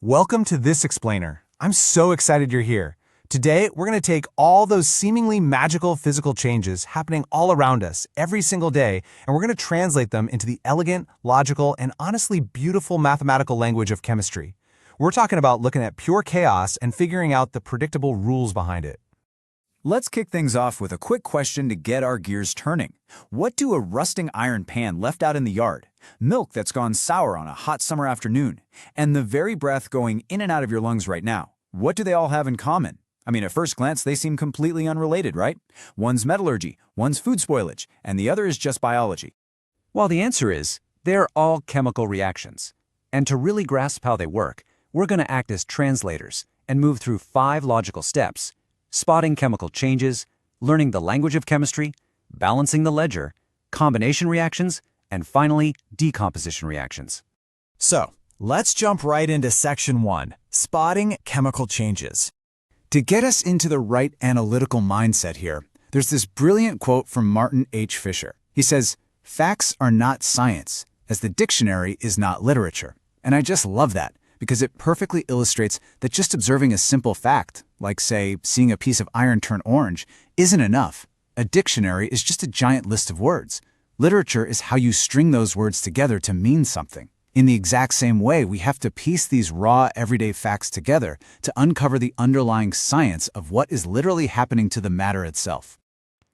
Welcome to This Explainer. I'm so excited you're here. Today, we're going to take all those seemingly magical physical changes happening all around us every single day, and we're going to translate them into the elegant, logical, and honestly beautiful mathematical language of chemistry. We're talking about looking at pure chaos and figuring out the predictable rules behind it. Let's kick things off with a quick question to get our gears turning. What do a rusting iron pan left out in the yard, milk that's gone sour on a hot summer afternoon, and the very breath going in and out of your lungs right now, what do they all have in common? I mean, at first glance, they seem completely unrelated, right? One's metallurgy, one's food spoilage, and the other is just biology. Well, the answer is, they're all chemical reactions. And to really grasp how they work, we're going to act as translators and move through 5 logical steps: spotting chemical changes, learning the language of chemistry, balancing the ledger, combination reactions, and finally, decomposition reactions. So, let's jump right into Section 1, Spotting Chemical Changes. To get us into the right analytical mindset here, there's this brilliant quote from Martin H. Fisher. He says, "Facts are not science, as the dictionary is not literature." And I just love that, because it perfectly illustrates that just observing a simple fact, like, say, seeing a piece of iron turn orange, isn't enough. A dictionary is just a giant list of words. Literature is how you string those words together to mean something. In the exact same way, we have to piece these raw, everyday facts together to uncover the underlying science of what is literally happening to the matter itself.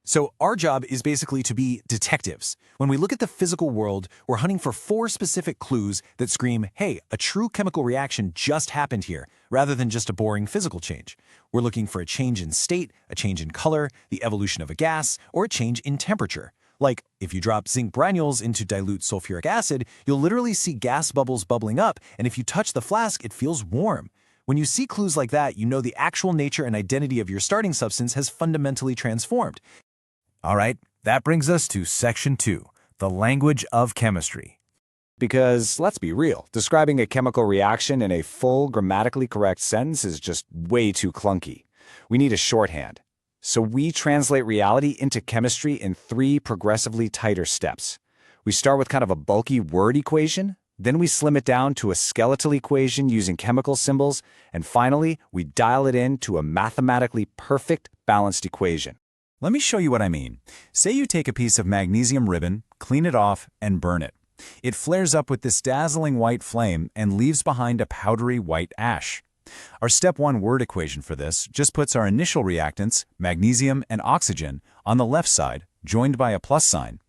So our job is basically to be detectives. When we look at the physical world, we're hunting for 4 specific clues that scream, hey, a true chemical reaction just happened here, rather than just a boring physical change. We're looking for a change in state, a change in color, the evolution of a gas, or a change in temperature. Like, if you drop zinc granules into dilute sulfuric acid, you'll literally see gas bubbles bubbling up, and if you touch the flask, it feels warm. When you see clues like that, you know the actual nature and identity of your starting substance has fundamentally transformed. All right, that brings us to Section 2, the language of chemistry. Because, let's be real, describing a chemical reaction in a full, grammatically correct sentence is just way too clunky. We need a shorthand. So we translate reality into chemistry in 3 progressively tighter steps. We start with kind of a bulky word equation, then we slim it down to a skeletal equation using chemical symbols, and finally, we dial it in to a mathematically perfect, balanced equation. Let me show you what I mean. Say you take a piece of magnesium ribbon, clean it off, and burn it. It flares up with this dazzling white flame and leaves behind a powdery white ash. Our step 1 word equation for this just puts our initial reactants, magnesium and oxygen, on the left side, joined by a plus sign.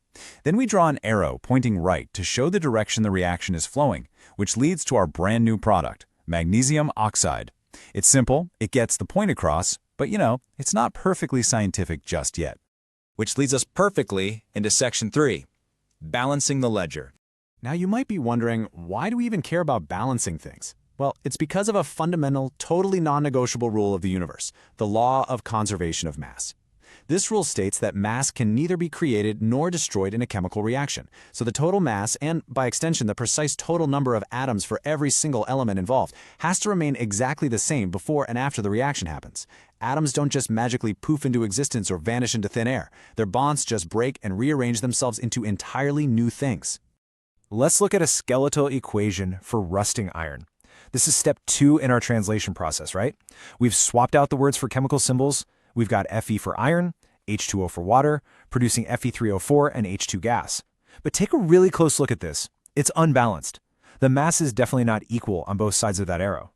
Then we draw an arrow pointing right to show the direction the reaction is flowing, which leads to our brand new product, magnesium oxide. It's simple, it gets the point across, but it's not perfectly scientific just yet. Which leads us perfectly into Section 3, balancing the ledger. Now you might be wondering, why do we even care about balancing things? Well, it's because of a fundamental, totally non-negotiable rule of the universe, the law of conservation of mass. This rule states that mass can neither be created nor destroyed in a chemical reaction. So the total mass, and by extension the precise total number of atoms for every single element involved, has to remain exactly the same before and after the reaction happens. Atoms don't just magically poof into existence or vanish into thin air. Their bonds just break and rearrange themselves into entirely new things. Let's look at a skeletal equation for rusting iron. This is step 2 in our translation process, right? We've swapped out the words for chemical symbols. We've got Fe for iron, H2O for water, producing Fe3O4 and H2 gas. But take a really close look at this. It's unbalanced. The mass is definitely not equal on both sides of that arrow.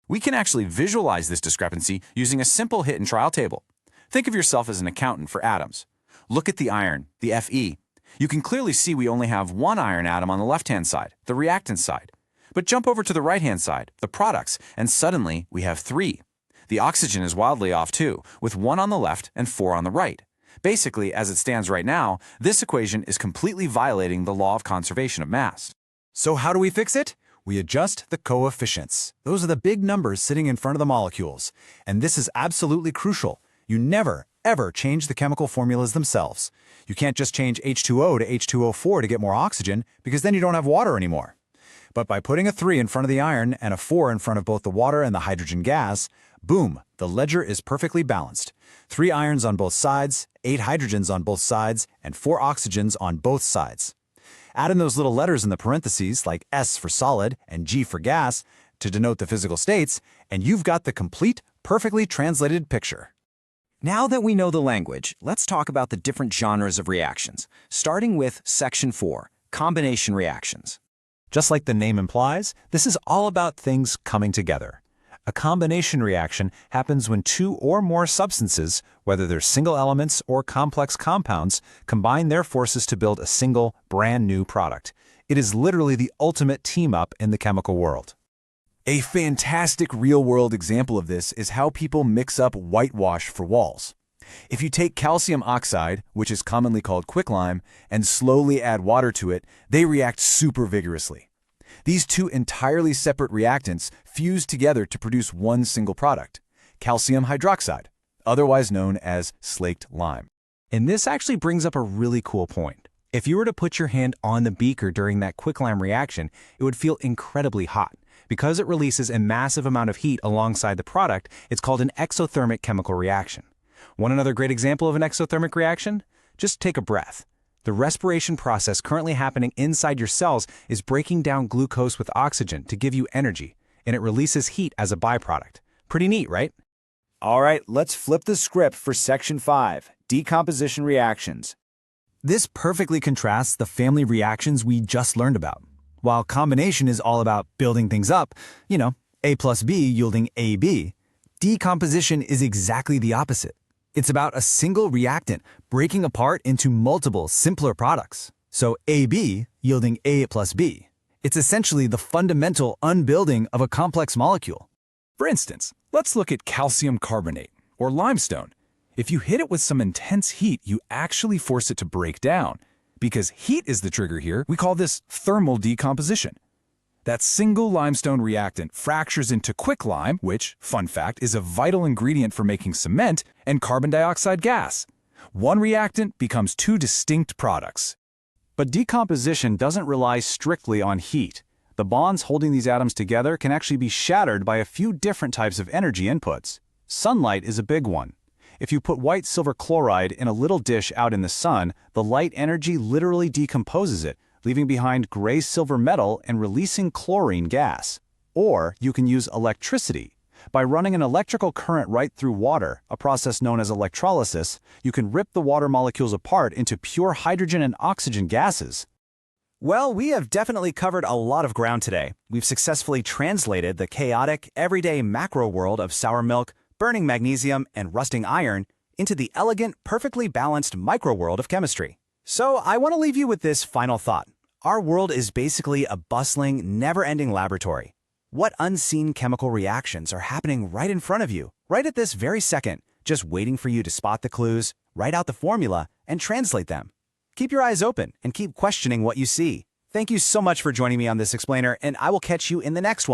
We can actually visualize this discrepancy using a simple hit and trial table. Think of yourself as an accountant for atoms. Look at the iron, the Fe. You can clearly see we only have 1 iron atom on the left-hand side, the reactant side. But jump over to the right-hand side, the products, and suddenly we have 3. The oxygen is wildly off too, with 1 on the left and 4 on the right. Basically, as it stands right now, this equation is completely violating the law of conservation of mass. So how do we fix it? We adjust the coefficients. Those are the big numbers sitting in front of the molecules. And this is absolutely crucial. You never, ever change the chemical formulas themselves. You can't just change H2O to H2O4 to get more oxygen, because then you don't have water anymore. But by putting a 3 in front of the iron and a 4 in front of both the water and the hydrogen gas, boom, the ledger is perfectly balanced. 3 irons on both sides, 8 hydrogens on both sides, and 4 oxygens on both sides. Add in those little letters in the parentheses, like S for solid and G for gas, to denote the physical states, and you've got the complete, perfectly translated picture. Now that we know the language, let's talk about the different genres of reactions, starting with Section 4, combination reactions. Just like the name implies, this is all about things coming together. A combination reaction happens when two or more substances, whether they're single elements or complex compounds, combine their forces to build a single, brand new product. It is literally the ultimate team-up in the chemical world. A fantastic real-world example of this is how people mix up whitewash for walls. If you take calcium oxide, which is commonly called quicklime, and slowly add water to it, they react super vigorously. These two entirely separate reactants fuse together to produce one single product, calcium hydroxide, otherwise known as slaked lime. And this actually brings up a really cool point. If you were to put your hand on the beaker during that quicklime reaction, it would feel incredibly hot. Because it releases a massive amount of heat alongside the product, it's called an exothermic chemical reaction. Want another great example of an exothermic reaction? Just take a breath. The respiration process currently happening inside your cells is breaking down glucose with oxygen to give you energy, and it releases heat as a byproduct. Pretty neat, right? All right, let's flip the script for Section 5, decomposition reactions. This perfectly contrasts the family reactions we just learned about. While combination is all about building things up, A plus B yielding AB, decomposition is exactly the opposite. It's about a single reactant breaking apart into multiple, simpler products. So AB yielding A plus B. It's essentially the fundamental unbuilding of a complex molecule. For instance, let's look at calcium carbonate, or limestone. If you hit it with some intense heat, you actually force it to break down. Because heat is the trigger here, we call this thermal decomposition. That single limestone reactant fractures into quicklime, which, fun fact, is a vital ingredient for making cement, and carbon dioxide gas. One reactant becomes two distinct products. But decomposition doesn't rely strictly on heat. The bonds holding these atoms together can actually be shattered by a few different types of energy inputs. Sunlight is a big one. If you put white silver chloride in a little dish out in the sun, the light energy literally decomposes it, leaving behind gray silver metal and releasing chlorine gas. Or you can use electricity. By running an electrical current right through water, a process known as electrolysis, you can rip the water molecules apart into pure hydrogen and oxygen gases. Well, we have definitely covered a lot of ground today. We've successfully translated the chaotic, everyday macro world of sour milk, burning magnesium, and rusting iron into the elegant, perfectly balanced micro world of chemistry. So I want to leave you with this final thought. Our world is basically a bustling, never-ending laboratory. What unseen chemical reactions are happening right in front of you, right at this very second, just waiting for you to spot the clues, write out the formula, and translate them? Keep your eyes open and keep questioning what you see. Thank you so much for joining me on this explainer, and I will catch you in the next one.